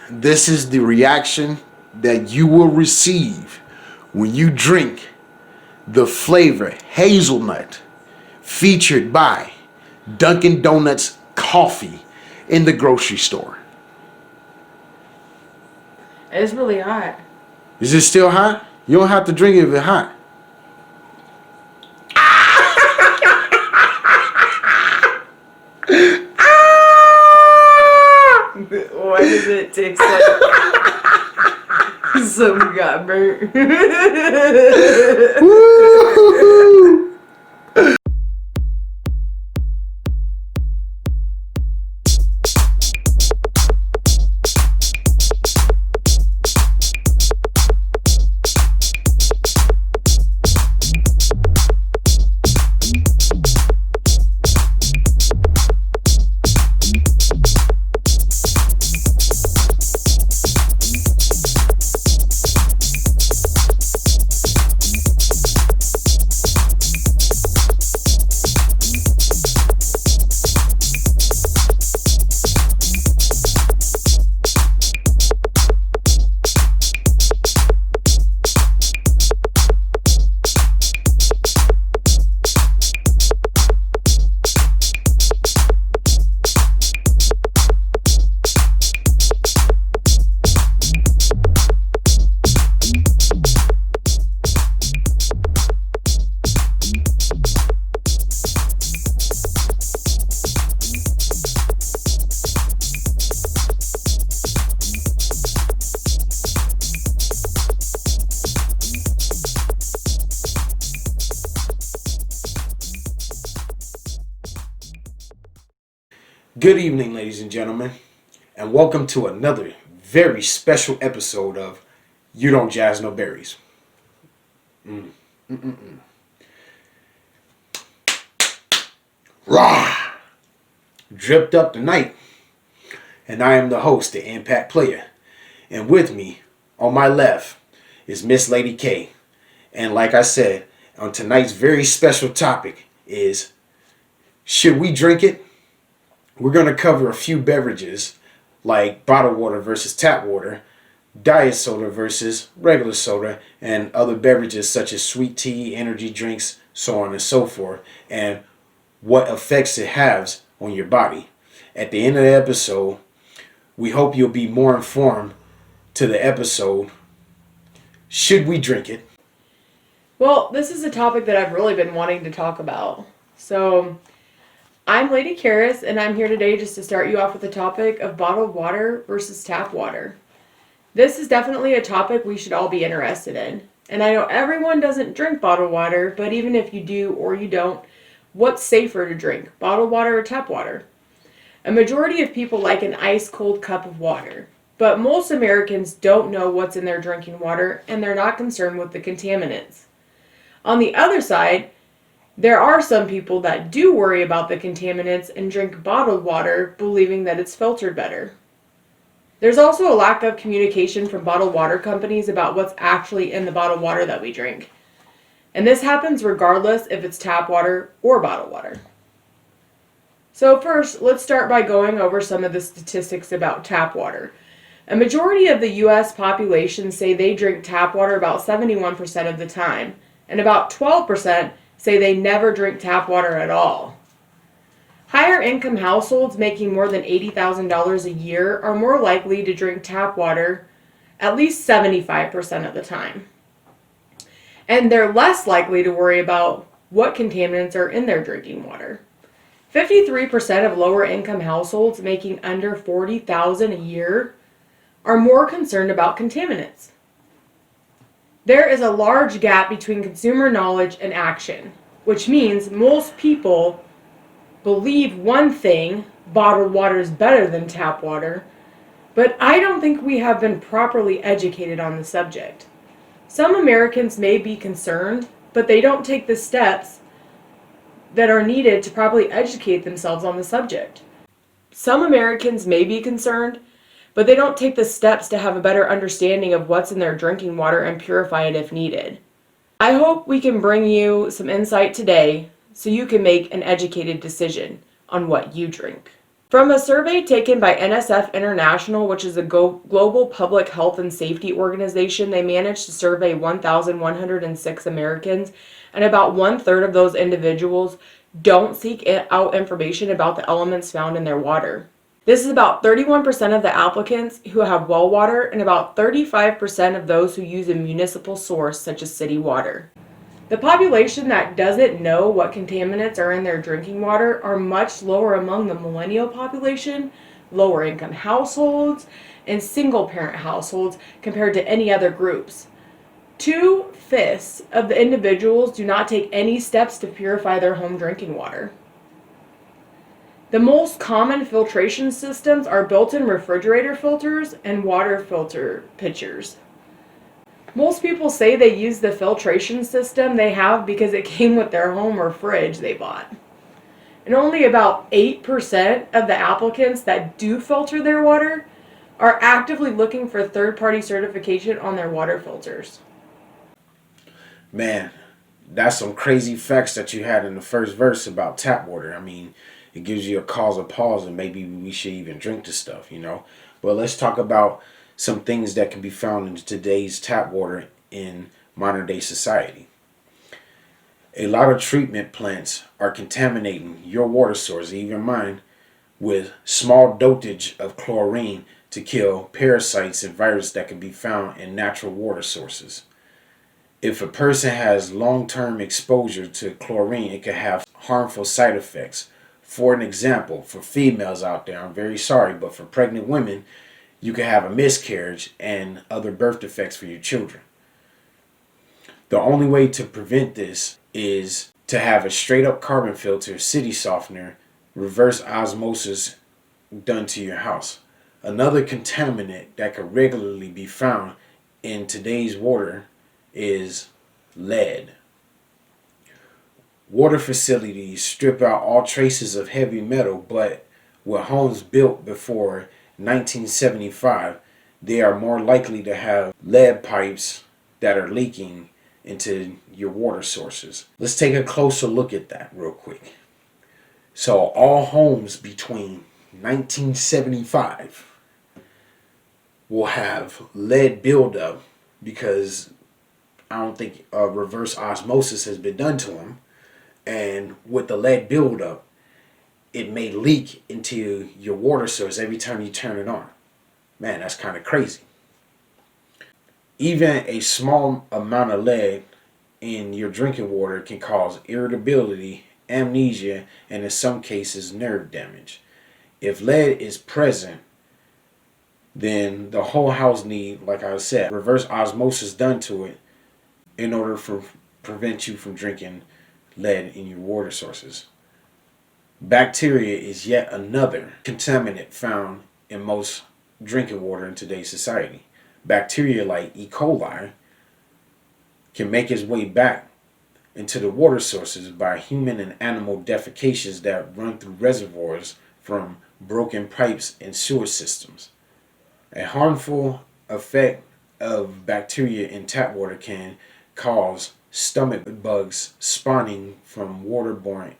This is the reaction that you will receive when you drink the flavor hazelnut featured by Dunkin' Donuts coffee in the grocery store. It's really hot. Is it still hot? You don't have to drink it if it's hot. Why does it taste like something got burnt? Good evening, ladies and gentlemen, and welcome to another very special episode of You Don't Jazz No Berries. Rah! Dripped up tonight, and I am the host, the Impact Player, and with me, on my left, is Miss Lady K, and like I said, on tonight's very special topic is, should we drink it? We're going to cover a few beverages like bottled water versus tap water, diet soda versus regular soda, and other beverages such as sweet tea, energy drinks, so on and so forth, and what effects it has on your body. At the end of the episode, we hope you'll be more informed to the episode. Should we drink it? Well, this is a topic that I've really been wanting to talk about. So, I'm Lady Karus, and I'm here today just to start you off with the topic of bottled water versus tap water. This is definitely a topic we should all be interested in. And I know everyone doesn't drink bottled water, but even if you do or you don't, what's safer to drink, bottled water or tap water? A majority of people like an ice cold cup of water, but most Americans don't know what's in their drinking water, and they're not concerned with the contaminants. On the other side, there are some people that do worry about the contaminants and drink bottled water, believing that it's filtered better. There's also a lack of communication from bottled water companies about what's actually in the bottled water that we drink. And this happens regardless if it's tap water or bottled water. So first, let's start by going over some of the statistics about tap water. A majority of the U.S. population say they drink tap water about 71% of the time, and about 12% say they never drink tap water at all. Higher income households making more than $80,000 a year are more likely to drink tap water at least 75% of the time. And they're less likely to worry about what contaminants are in their drinking water. 53% of lower income households making under $40,000 a year are more concerned about contaminants. There is a large gap between consumer knowledge and action, which means most people believe one thing, bottled water is better than tap water, but I don't think we have been properly educated on the subject. Some Americans may be concerned, but they don't take the steps that are needed to properly educate themselves on the subject. Some Americans may be concerned, but they don't take the steps to have a better understanding of what's in their drinking water and purify it if needed. I hope we can bring you some insight today so you can make an educated decision on what you drink. From a survey taken by NSF International, which is a global public health and safety organization, they managed to survey 1,106 Americans, and about 1/3 of those individuals don't seek out information about the elements found in their water. This is about 31% of the applicants who have well water and about 35% of those who use a municipal source such as city water. The population that doesn't know what contaminants are in their drinking water are much lower among the millennial population, lower income households, and single parent households compared to any other groups. 2/5 of the individuals do not take any steps to purify their home drinking water. The most common filtration systems are built-in refrigerator filters and water filter pitchers. Most people say they use the filtration system they have because it came with their home or fridge they bought. And only about 8% of the applicants that do filter their water are actively looking for third-party certification on their water filters. Man, that's some crazy facts that you had in the first verse about tap water. I mean, it gives you a cause of pause, and maybe we should even drink this stuff, you know. But let's talk about some things that can be found in today's tap water in modern day society. A lot of treatment plants are contaminating your water source, even mine, with small dosage of chlorine to kill parasites and viruses that can be found in natural water sources. If a person has long-term exposure to chlorine, it can have harmful side effects. For an example, for females out there, I'm very sorry, but for pregnant women, you can have a miscarriage and other birth defects for your children. The only way to prevent this is to have a straight up carbon filter, city softener, reverse osmosis done to your house. Another contaminant that could regularly be found in today's water is lead. Water facilities strip out all traces of heavy metal, but with homes built before 1975, they are more likely to have lead pipes that are leaking into your water sources. Let's take a closer look at that real quick. So all homes between 1975 will have lead buildup because I don't think reverse osmosis has been done to them. And with the lead buildup, it may leak into your water source every time you turn it on. Man, that's kind of crazy. Even a small amount of lead in your drinking water can cause irritability, amnesia, and in some cases nerve damage. If lead is present, then the whole house need, like I said, reverse osmosis done to it in order to prevent you from drinking lead in your water sources. Bacteria is yet another contaminant found in most drinking water in today's society. Bacteria like E. coli can make its way back into the water sources by human and animal defecations that run through reservoirs from broken pipes and sewer systems. A harmful effect of bacteria in tap water can cause stomach bugs spawning from waterborne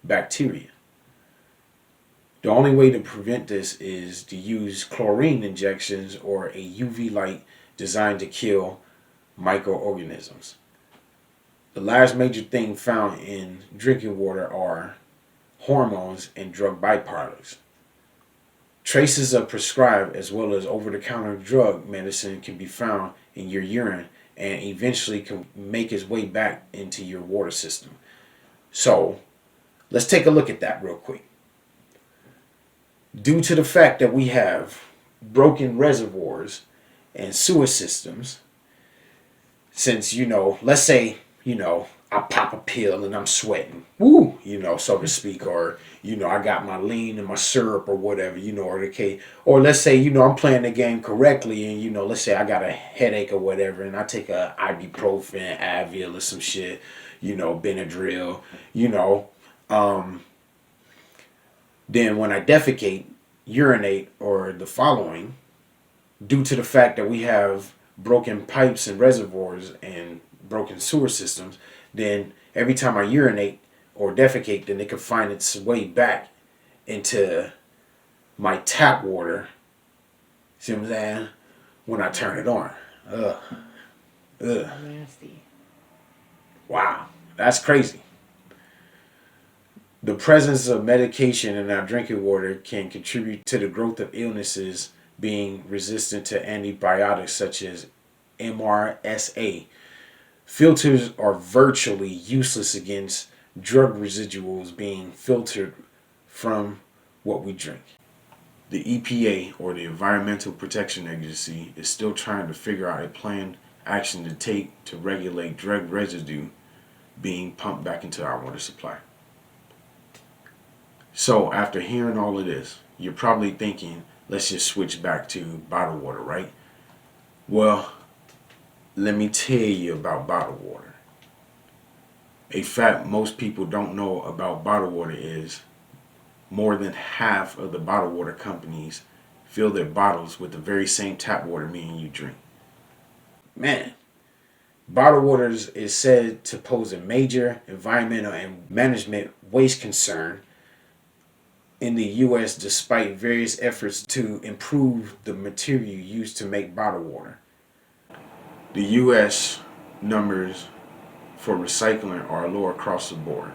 bacteria. The only way to prevent this is to use chlorine injections or a UV light designed to kill microorganisms. The last major thing found in drinking water are hormones and drug byproducts. Traces of prescribed as well as over-the-counter drug medicine can be found in your urine and eventually can make its way back into your water system. So, let's take a look at that real quick. Due to the fact that we have broken reservoirs and sewer systems, since, let's say, I pop a pill and I'm sweating, woo, so to speak, or, I got my lean and my syrup or whatever, or the case, or let's say, I'm playing the game correctly and, let's say I got a headache or whatever and I take a ibuprofen, Advil or some shit, Benadryl, then when I defecate, urinate, or the following, due to the fact that we have broken pipes and reservoirs and broken sewer systems, then every time I urinate or defecate, then it can find its way back into my tap water, see what I'm saying, when I turn it on. Ugh. Ugh. Nasty. Wow. That's crazy. The presence of medication in our drinking water can contribute to the growth of illnesses being resistant to antibiotics such as MRSA. Filters are virtually useless against drug residuals being filtered from what we drink. The EPA, or the Environmental Protection Agency, is still trying to figure out a planned action to take to regulate drug residue being pumped back into our water supply. So, after hearing all of this, you're probably thinking, let's just switch back to bottled water, right? Well, let me tell you about bottled water. A fact most people don't know about bottled water is more than half of the bottled water companies fill their bottles with the very same tap water me and you drink. Man, bottled water is said to pose a major environmental and management waste concern in the U.S. despite various efforts to improve the material used to make bottled water. The U.S. numbers for recycling are low across the board,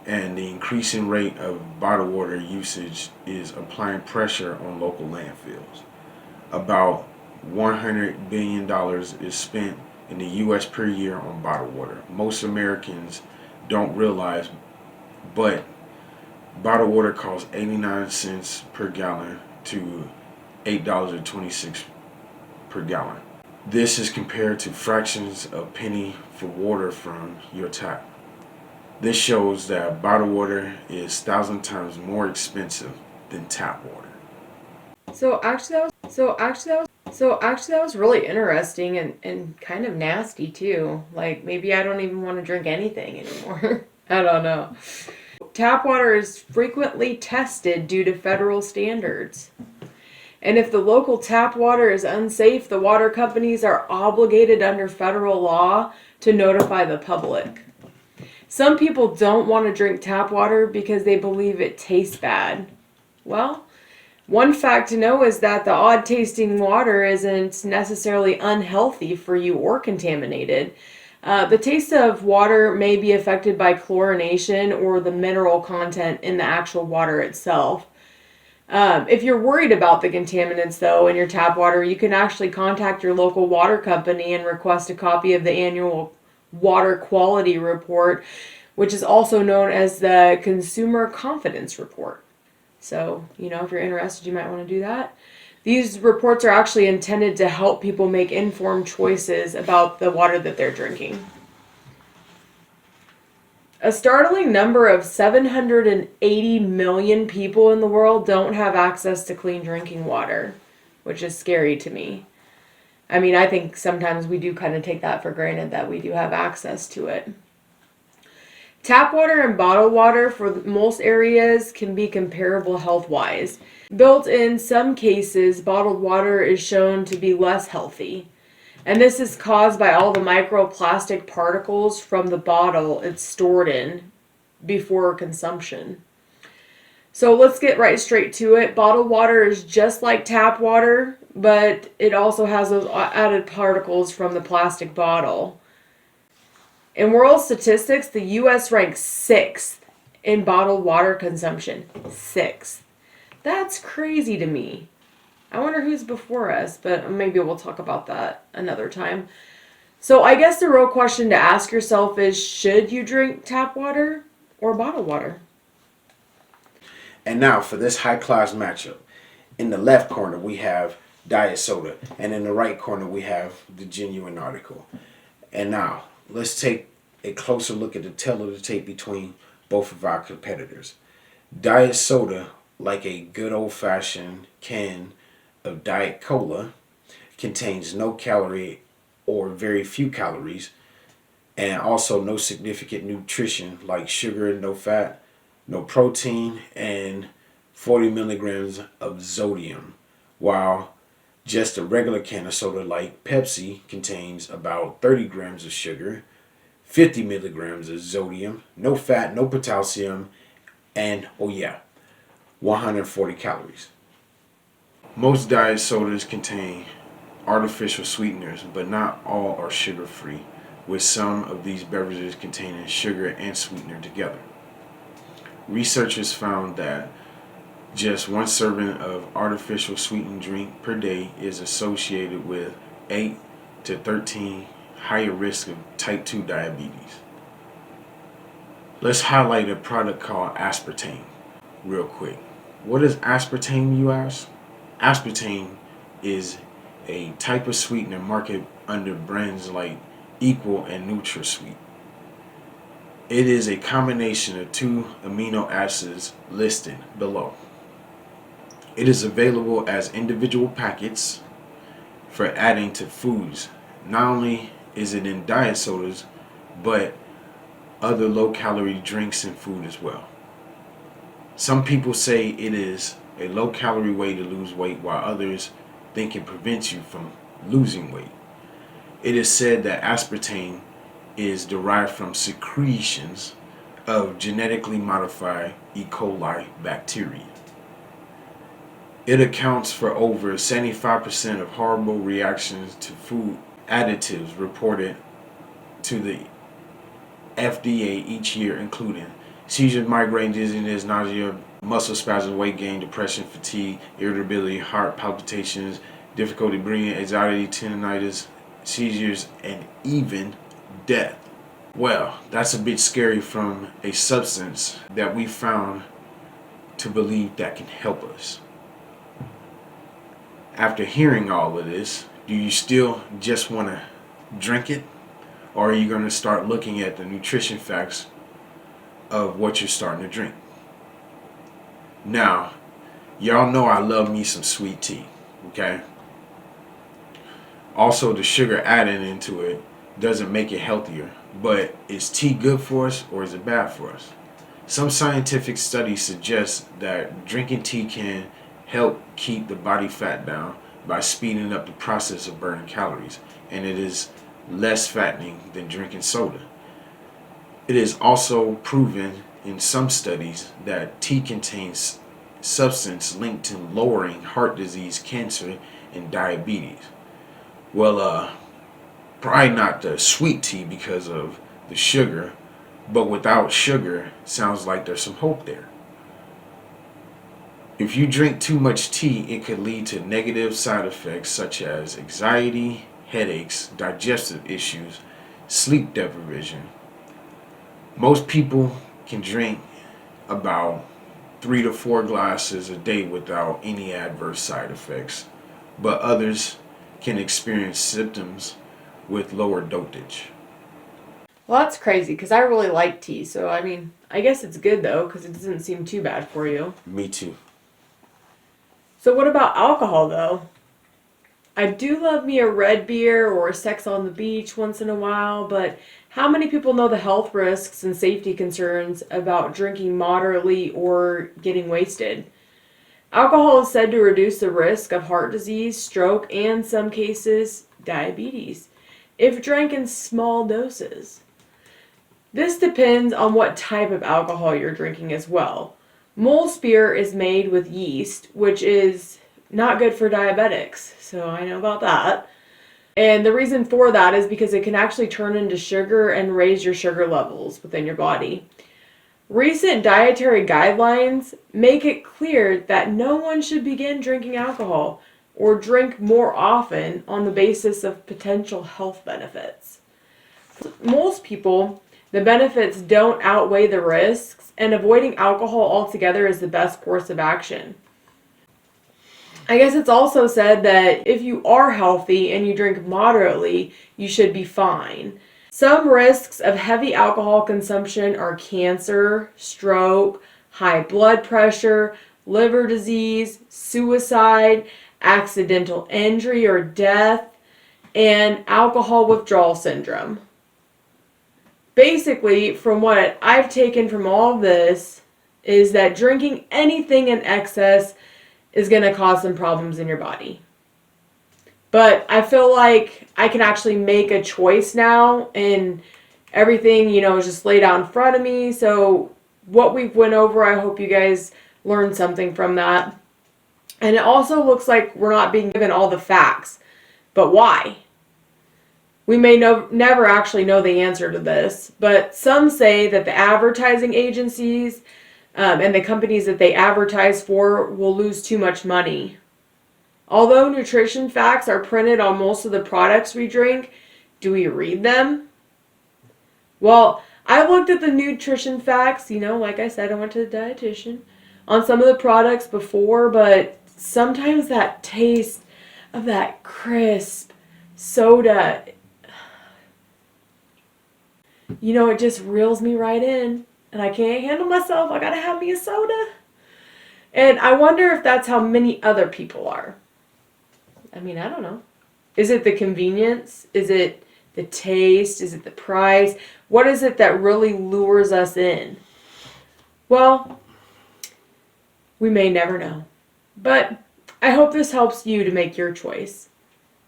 and the increasing rate of bottled water usage is applying pressure on local landfills. About $100 billion is spent in the U.S. per year on bottled water. Most Americans don't realize, but bottled water costs 89 cents per gallon to $8.26 per gallon. This is compared to fractions of a penny for water from your tap. This shows that bottled water is 1,000 times more expensive than tap water. So actually that was really interesting and kind of nasty too. Like maybe I don't even want to drink anything anymore. I don't know. Tap water is frequently tested due to federal standards. And if the local tap water is unsafe, the water companies are obligated under federal law to notify the public. Some people don't want to drink tap water because they believe it tastes bad. Well, one fact to know is that the odd tasting water isn't necessarily unhealthy for you or contaminated. The taste of water may be affected by chlorination or the mineral content in the actual water itself. If you're worried about the contaminants, though, in your tap water, you can actually contact your local water company and request a copy of the annual water quality report, which is also known as the Consumer Confidence Report. So, if you're interested, you might want to do that. These reports are actually intended to help people make informed choices about the water that they're drinking. A startling number of 780 million people in the world don't have access to clean drinking water, which is scary to me. I mean, I think sometimes we do kind of take that for granted that we do have access to it. Tap water and bottled water for most areas can be comparable health-wise. Built in some cases, bottled water is shown to be less healthy. And this is caused by all the microplastic particles from the bottle it's stored in before consumption. So let's get right straight to it. Bottled water is just like tap water, but it also has those added particles from the plastic bottle. In world statistics, the U.S. ranks 6th in bottled water consumption. 6th. That's crazy to me. I wonder who's before us, but maybe we'll talk about that another time. So I guess the real question to ask yourself is, should you drink tap water or bottled water? And now for this high-class matchup. In the left corner, we have diet soda. And in the right corner, we have the genuine article. And now, let's take a closer look at the tail of the tape between both of our competitors. Diet soda, like a good old-fashioned can of Diet Cola, contains no calorie or very few calories, and also no significant nutrition like sugar, no fat, no protein, and 40 milligrams of sodium, while just a regular can of soda like Pepsi contains about 30 grams of sugar, 50 milligrams of sodium, no fat, no potassium, and 140 calories. Most diet sodas contain artificial sweeteners, but not all are sugar-free, with some of these beverages containing sugar and sweetener together. Researchers found that just one serving of artificial sweetened drink per day is associated with 8 to 13 higher risk of type 2 diabetes. Let's highlight a product called aspartame real quick. What is aspartame, you ask? Aspartame is a type of sweetener marketed under brands like Equal and NutraSweet. It is a combination of two amino acids listed below. It is available as individual packets for adding to foods. Not only is it in diet sodas, but other low-calorie drinks and food as well. Some people say it is a low-calorie way to lose weight, while others think it prevents you from losing weight. It is said that aspartame is derived from secretions of genetically modified E. coli bacteria. It accounts for over 75% of horrible reactions to food additives reported to the FDA each year, including seizures, migraine, dizziness, nausea, muscle spasms, weight gain, depression, fatigue, irritability, heart palpitations, difficulty breathing, anxiety, tendinitis, seizures, and even death. Well, that's a bit scary from a substance that we found to believe that can help us. After hearing all of this, do you still just want to drink it? Or are you going to start looking at the nutrition facts of what you're starting to drink? Now, y'all know I love me some sweet tea, okay? Also, the sugar added into it doesn't make it healthier, but is tea good for us or is it bad for us? Some scientific studies suggest that drinking tea can help keep the body fat down by speeding up the process of burning calories, and it is less fattening than drinking soda. It is also proven in some studies that tea contains substance linked to lowering heart disease, cancer, and diabetes. Well, probably not the sweet tea because of the sugar, but without sugar, sounds like there's some hope there. If you drink too much tea, it could lead to negative side effects such as anxiety, headaches, digestive issues, sleep deprivation. Most people can drink about 3 to 4 glasses a day without any adverse side effects, but others can experience symptoms with lower dosage. Well, that's crazy because I really like tea. So, I mean, I guess it's good though because it doesn't seem too bad for you. Me too. So, what about alcohol though? I do love me a red beer or sex on the beach once in a while, but how many people know the health risks and safety concerns about drinking moderately or getting wasted? Alcohol is said to reduce the risk of heart disease, stroke, and in some cases, diabetes, if drank in small doses. This depends on what type of alcohol you're drinking as well. Mole's beer is made with yeast, which is not good for diabetics, so I know about that. And the reason for that is because it can actually turn into sugar and raise your sugar levels within your body. Recent dietary guidelines make it clear that no one should begin drinking alcohol or drink more often on the basis of potential health benefits. For most people, the benefits don't outweigh the risks, and avoiding alcohol altogether is the best course of action. I guess it's also said that if you are healthy and you drink moderately, you should be fine. Some risks of heavy alcohol consumption are cancer, stroke, high blood pressure, liver disease, suicide, accidental injury or death, and alcohol withdrawal syndrome. Basically, from what I've taken from all of this, is that drinking anything in excess is going to cause some problems in your body. But I feel like I can actually make a choice now, and everything, is just laid out in front of me. So what we've went over, I hope you guys learned something from that. And it also looks like we're not being given all the facts. But why? We may never actually know the answer to this, but some say that the advertising agencies and the companies that they advertise for will lose too much money. Although nutrition facts are printed on most of the products we drink, do we read them? Well, I've looked at the nutrition facts, like I said, I went to the dietitian, on some of the products before, but sometimes that taste of that crisp soda, it just reels me right in, and I can't handle myself. I gotta have me a soda. And I wonder if that's how many other people are. I mean, I don't know. Is it the convenience? Is it the taste? Is it the price? What is it that really lures us in? Well, we may never know. But I hope this helps you to make your choice.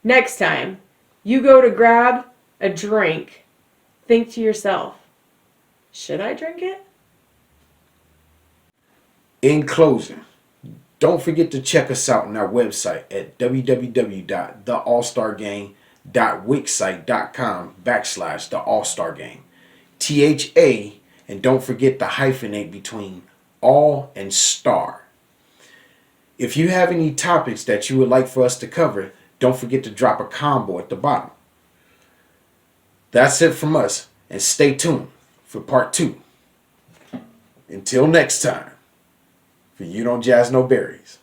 Next time you go to grab a drink, think to yourself, should I drink it? In closing, don't forget to check us out on our website at www.theallstargame.wixsite.com/the All-Star Game. THA, and don't forget the hyphenate between all and star. If you have any topics that you would like for us to cover, don't forget to drop a combo at the bottom. That's it from us, and stay tuned for part 2. Until next time, for You Don't Jazz No Berries.